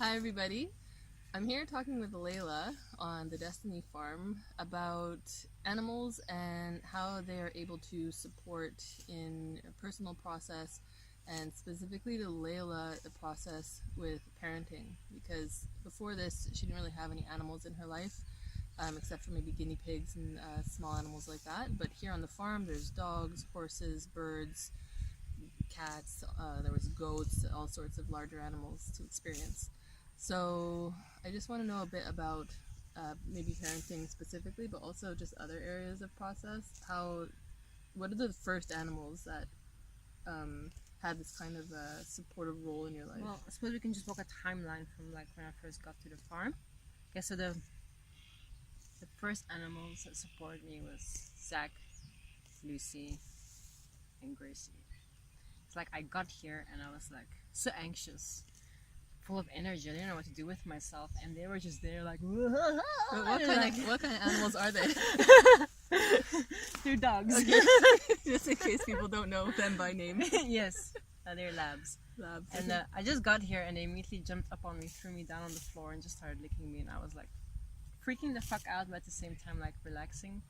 Hi everybody. I'm here talking with Leila on the Desteni farm about animals and how they are able to support in a personal process, and specifically to Leila the process with parenting, because before this she didn't really have any animals in her life, except for maybe guinea pigs and small animals like that. But here on the farm there's dogs, horses, birds, cats, there was goats, all sorts of larger animals to experience. So I just want to know a bit about maybe parenting specifically, but also just other areas of process. What are the first animals that had this kind of supportive role in your life? Well, I suppose we can just walk a timeline from like when I first got to the farm. Okay, so the first animals that supported me was Zach, Lucy, and Gracie. It's like I got here and I was like so anxious, full of energy. I didn't know what to do with myself, and they were just there like. What kind of animals are they? They're dogs. Okay. Just in case people don't know them by name. Yes, they're labs. Labs. And I just got here and they immediately jumped up on me, threw me down on the floor, and just started licking me. And I was like freaking the fuck out, but at the same time like relaxing.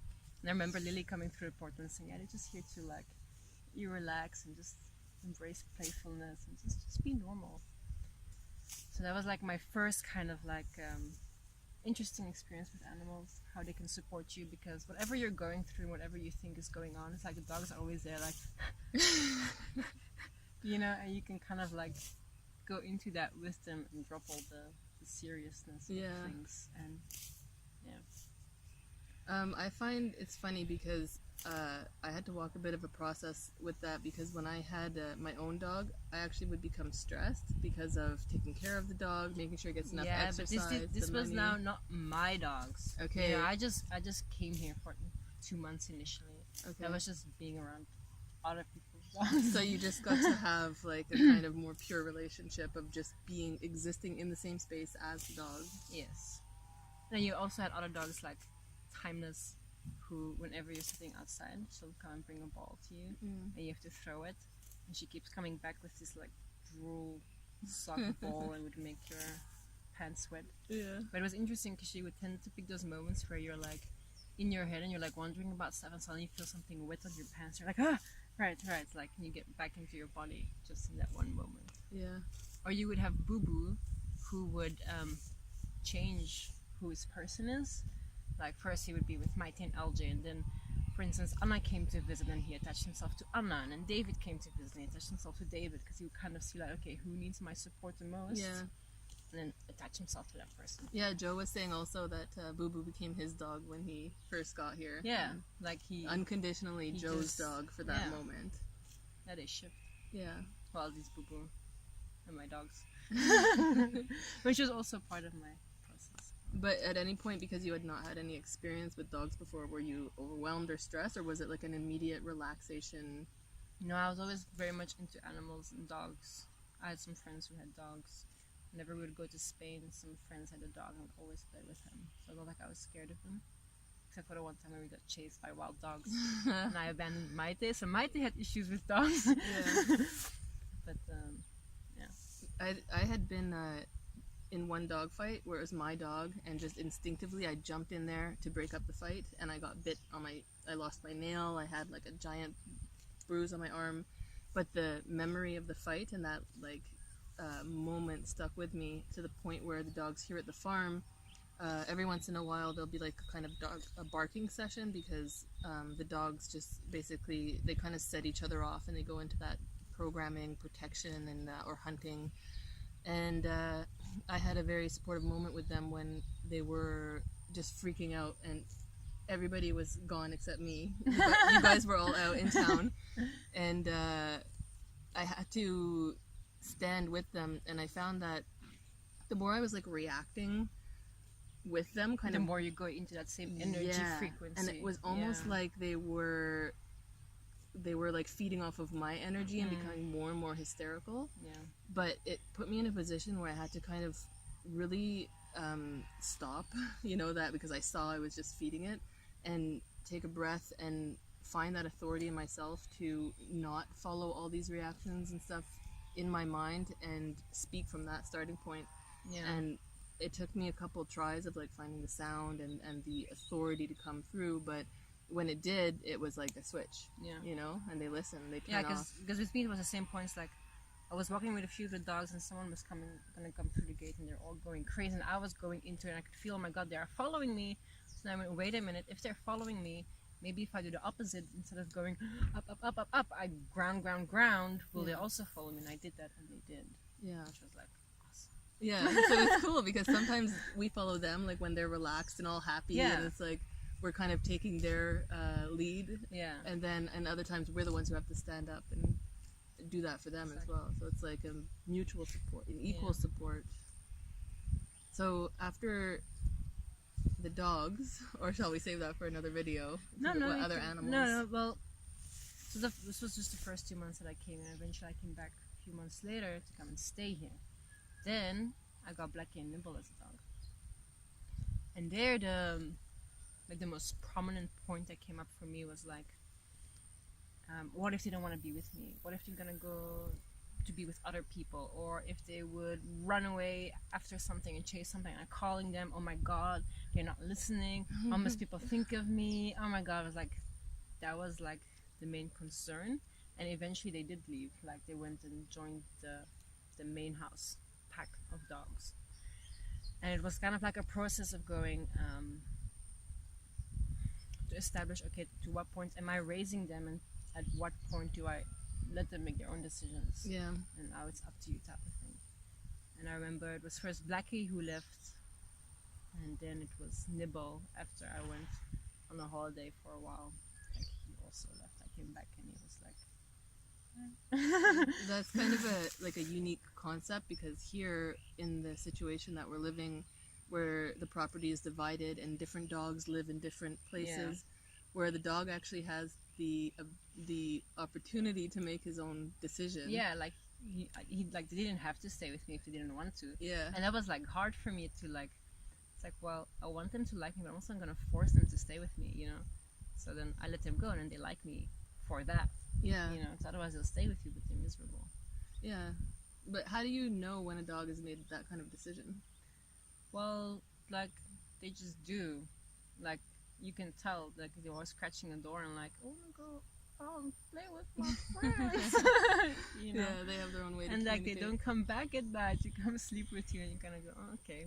And I remember Lily coming through the portal and saying, "Yeah, they're just here to like you relax and just embrace playfulness and just be normal." So that was like my first kind of like interesting experience with animals, how they can support you, because whatever you're going through, whatever you think is going on, it's like the dogs are always there like you know, and you can kind of like go into that with them and drop all the seriousness of things. And I find it's funny because I had to walk a bit of a process with that, because when I had my own dog, I actually would become stressed because of taking care of the dog, making sure it gets enough exercise. But this was now not my dogs. Okay. You know, I just came here for 2 months initially. Okay. I was just being around other people's dogs. So you just got to have like a kind of more pure relationship of just existing in the same space as the dog. Yes. Then you also had other dogs like Timeless, who whenever you're sitting outside, she'll come and bring a ball to you, and you have to throw it, and she keeps coming back with this like drool sock ball and would make your pants wet. Yeah. But it was interesting because she would tend to pick those moments where you're like in your head and you're like wondering about stuff, and suddenly you feel something wet on your pants. You're like, ah, right. It's like, and you get back into your body just in that one moment. Yeah. Or you would have Boo Boo, who would change who his person is. Like first he would be with Maite and LJ, and then for instance Anna came to visit and he attached himself to Anna, and then David came to visit and he attached himself to David, because he would kind of see like, okay, who needs my support the most? Yeah. And then attach himself to that person. Yeah, Joe was saying also that Boo Boo became his dog when he first got here. Yeah, like he unconditionally Joe's dog for that moment. Yeah, they shipped. Yeah. Well, these Boo Boo and my dogs. Which was also part of my process. But at any point, because you had not had any experience with dogs before, were you overwhelmed or stressed, or was it like an immediate relaxation? No, I was always very much into animals and dogs. I had some friends who had dogs. Whenever we would go to Spain, some friends had a dog and would always play with him. So it's not like I was scared of him. Except for the one time when we got chased by wild dogs. And I abandoned Maite. So Maite had issues with dogs. Yeah. But, yeah. I had been in one dog fight where it was my dog, and just instinctively I jumped in there to break up the fight, and I got bit on I lost my nail. I had like a giant bruise on my arm, but the memory of the fight and that like moment stuck with me, to the point where the dogs here at the farm, every once in a while there'll be like a kind of a barking session, because the dogs just basically, they kind of set each other off and they go into that programming, protection, and or hunting. And I had a very supportive moment with them when they were just freaking out and everybody was gone except me. You guys were all out in town, and I had to stand with them, and I found that the more I was like reacting with them, the more you go into that same energy frequency, and it was almost like they were like feeding off of my energy and becoming more and more hysterical. Yeah. But it put me in a position where I had to kind of really stop, that, because I saw I was just feeding it, and take a breath and find that authority in myself to not follow all these reactions and stuff in my mind, and speak from that starting point. Yeah. And it took me a couple tries of like finding the sound and the authority to come through, but when it did, it was like a switch. Yeah. You know, and they listen, they turn Yeah, off. because with me it was the same points. Like I was walking with a few of the dogs, and someone was gonna come through the gate, and they're all going crazy, and I was going into it, and I could feel, oh my god, they are following me. So I went, wait a minute, if they're following me, maybe if I do the opposite, instead of going up, up, up, up, up, I ground, will they Yeah. also follow me? And I did that, and they did, Yeah. which was like awesome. Yeah, so it's cool because sometimes we follow them like when they're relaxed and all happy, Yeah. and it's like we're kind of taking their lead, Yeah. and other times we're the ones who have to stand up and do that for them as Exactly. well. So it's like a mutual support, an equal Yeah. support. So after the dogs, or shall we save that for another video? No, What no. other animals? No. Well, so this was just the first 2 months that I came, and eventually I came back a few months later to come and stay here. Then I got Blackie and Nibble as a dog, and there the most prominent point that came up for me was like, what if they don't want to be with me? What if they're gonna go to be with other people, or if they would run away after something and chase something? And I'm calling them, oh my god, they're not listening. How must people think of me? Oh my god, that was like the main concern. And eventually they did leave. Like they went and joined the main house pack of dogs, and it was kind of like a process of going to establish, okay, to what point am I raising them, and at what point do I let them make their own decisions? Yeah. And now it's up to you, type of thing. And I remember it was first Blackie who left, and then it was Nibble after I went on a holiday for a while. Like he also left. I came back and he was like, That's kind of a unique concept, because here in the situation that we're living, where the property is divided and different dogs live in different places, where the dog actually has the opportunity to make his own decision. yeah, like he like they didn't have to stay with me if they didn't want to. Yeah. And that was like hard for me to like. It's like, well, I want them to like me, but I'm also not gonna force them to stay with me, you know. So then I let them go, and then they like me for that, Yeah. you know. So otherwise they'll stay with you, but they're miserable. Yeah. But how do you know when a dog has made that kind of decision? Well, like they just do. Like you can tell, like they're always scratching the door and like, oh my god, I'll play with my friends. You know. Yeah, they have their own way to And like they communicate. don't come back at night to come sleep with you, and you kind of go, oh, okay.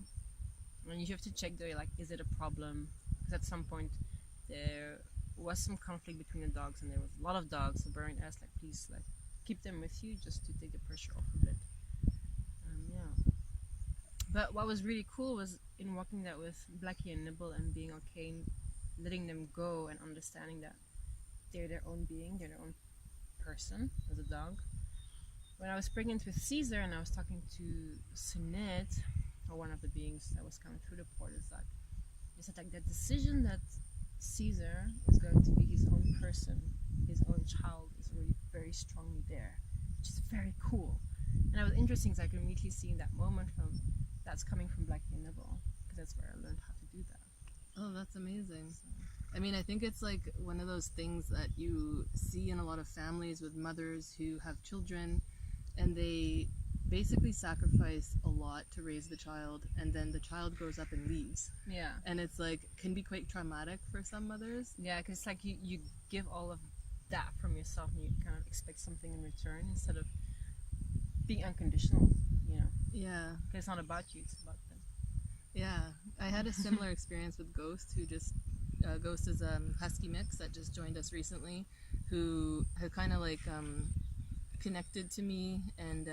And you have to check though, like, is it a problem? Because at some point there was some conflict between the dogs, and there was a lot of dogs. So Brian asked, like, please, like, keep them with you just to take the pressure off a bit. Yeah. But what was really cool was in walking that with Blackie and Nibble and being okay, letting them go and understanding that they're their own being, they're their own person as a dog. When I was pregnant with Caesar and I was talking to Sunit, or one of the beings that was coming through the port, is like, they said like that decision that Caesar is going to be his own person, his own child, is already very strongly there, which is very cool. And it was interesting because I could immediately see in that moment that's coming from Blackie and Nibble, because that's where I learned how to do that. Oh, that's amazing. So, I mean, I think it's like one of those things that you see in a lot of families with mothers who have children, and they basically sacrifice a lot to raise the child, and then the child grows up and leaves. yeah. And it's like, can be quite traumatic for some mothers. Yeah, because it's like you give all of that from yourself and you kind of expect something in return instead of being unconditional, you know. Yeah. Because it's not about you, it's about them. Yeah. I had a similar experience with Ghost, who just, Ghost is a husky mix that just joined us recently, who had kind of like connected to me, and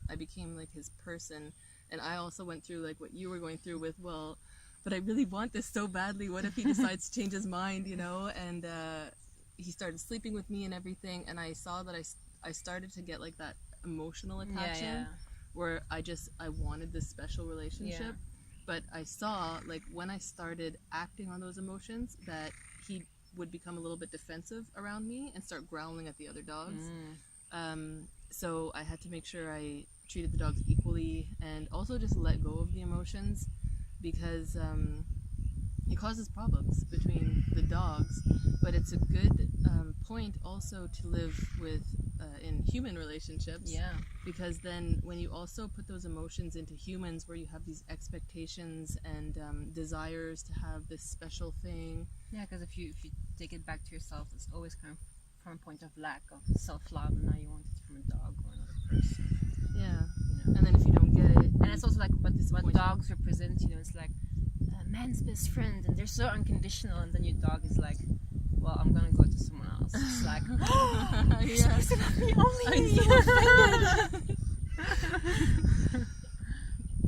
I became like his person. And I also went through like what you were going through with, well, but I really want this so badly. What if he decides to change his mind, you know? And he started sleeping with me and everything, and I saw that I started to get like that emotional attachment where I wanted this special relationship. Yeah. But I saw, like, when I started acting on those emotions, that he would become a little bit defensive around me and start growling at the other dogs. So I had to make sure I treated the dogs equally, and also just let go of the emotions, because it causes problems between the dogs. But it's a good point also to live with in human relationships. Yeah. Because then when you also put those emotions into humans, where you have these expectations and desires to have this special thing. Yeah, because if you take it back to yourself, it's always kind of from a point of lack of self-love, and now you want it from a dog or another person. Yeah. You know? And then if you don't get it, And it's also like what dogs represent, you know, it's like a man's best friend, and they're so unconditional, and then your dog is like, well, I'm gonna go to someone else. It's like, oh, you're supposed to love me only me.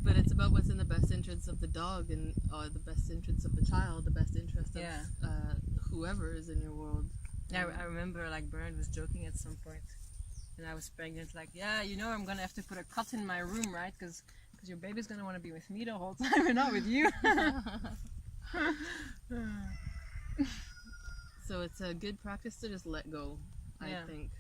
But it's about what's in the best interests of the dog and the best interests of the child, the best interest of whoever is in your world. Yeah, I remember like Bernard was joking at some point, and I was pregnant, like, yeah, you know, I'm gonna have to put a cot in my room, right? Because your baby's gonna want to be with me the whole time and not with you. So it's a good practice to just let go, I think.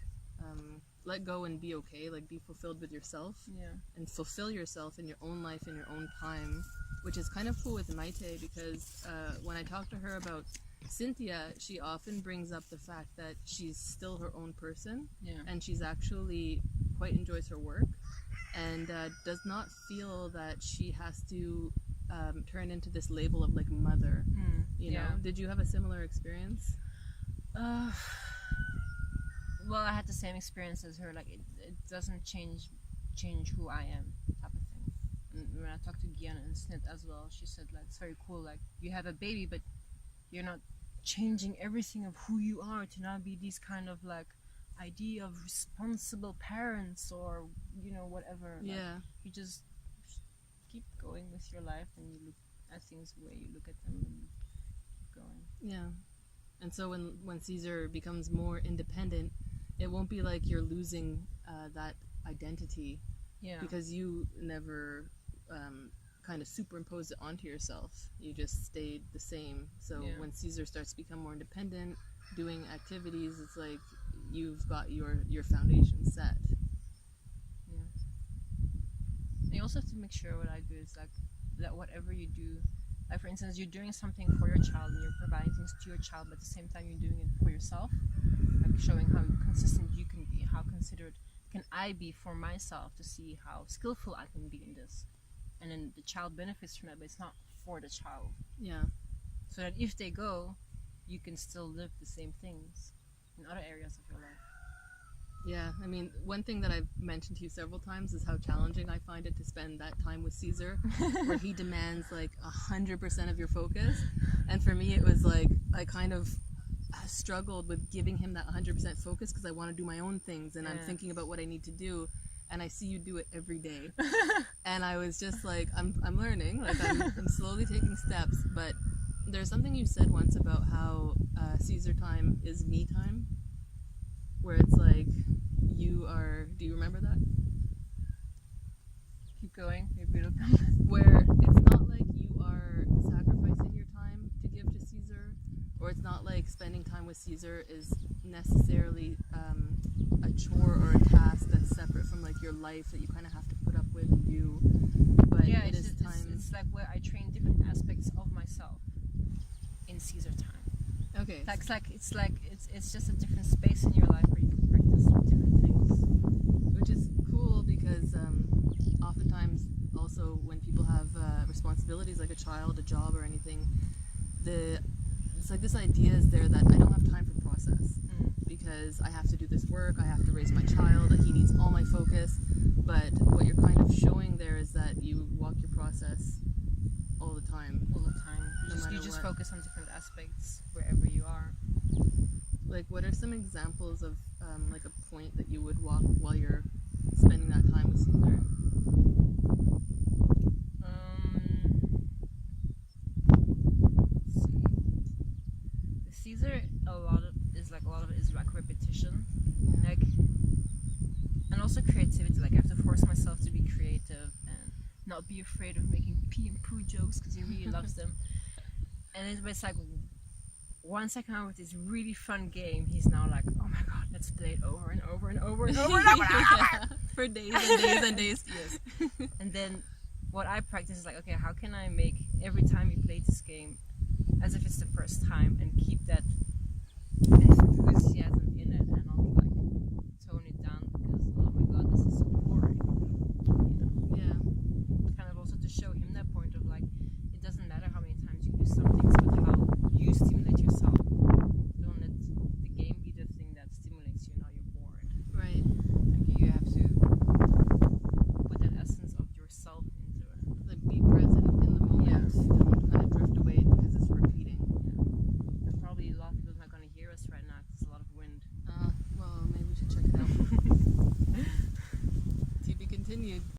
Let go and be okay, like be fulfilled with yourself. Yeah. And fulfill yourself in your own life, in your own time, which is kind of cool with Maite, because when I talk to her about Cynthia, she often brings up the fact that she's still her own person, and she's actually quite enjoys her work, and does not feel that she has to turn into this label of like mother. You know, did you have a similar experience? Well, I had the same experience as her. Like it doesn't change who I am, type of thing. And when I talked to Gianna and Snit as well, she said like it's very cool. Like you have a baby, but you're not changing everything of who you are to now be these kind of like idea of responsible parents or you know whatever. Like, you just keep going with your life and you look at things the way you look at them and keep going. Yeah. And so when Caesar becomes more independent, it won't be like you're losing that identity, because you never kind of superimposed it onto yourself. You just stayed the same. So when Caesar starts to become more independent, doing activities, it's like you've got your foundation set. Yeah. And you also have to make sure what I do is like that whatever you do, like for instance, you're doing something for your child and you're providing things to your child, but at the same time you're doing it for yourself, like showing how consistent you can be, how considerate can I be for myself to see how skillful I can be in this. And then the child benefits from it, but it's not for the child. Yeah. So that if they go, you can still live the same things in other areas of your life. Yeah, I mean, one thing that I've mentioned to you several times is how challenging I find it to spend that time with Caesar, where he demands like 100% of your focus. And for me, it was like I kind of struggled with giving him that 100% focus because I want to do my own things and I'm thinking about what I need to do. And I see you do it every day. And I was just like, I'm learning, like I'm slowly taking steps. But there's something you said once about how Caesar time is me time, where it's like do you remember that? Keep going, maybe it'll come. Where it's not like you are sacrificing your time to give to Caesar, or it's not like spending time with Caesar is necessarily a chore or a task that's separate from like your life that you kind of have to put up with and do. But it is time. It's like where I train different aspects of myself in Caesar time. Okay. It's just a different space in your life where you can practice different things. Which is cool because oftentimes also when people have responsibilities like a child, a job, or anything, it's like this idea is there that I don't have time for process because I have to do this work, I have to raise my child, like he needs all my focus. But what you're kind of showing there is that you walk your process all the time. All the time. You just focus on different aspects wherever you are. Like, what are some examples of like a point that you would walk while you're spending that time with Caesar? Let's see. Caesar, a lot of it is like repetition, like, and also creativity. Like I have to force myself to be creative and not be afraid of making pee and poo jokes because he really loves them. And it's like once I come up with this really fun game, he's now like, oh my god, let's play it over and over and over and over and over, for days and days and days. Yes. And then what I practice is like, okay, how can I make every time you play this game as if it's the first time and keep that enthusiasm in it and not like tone it continued.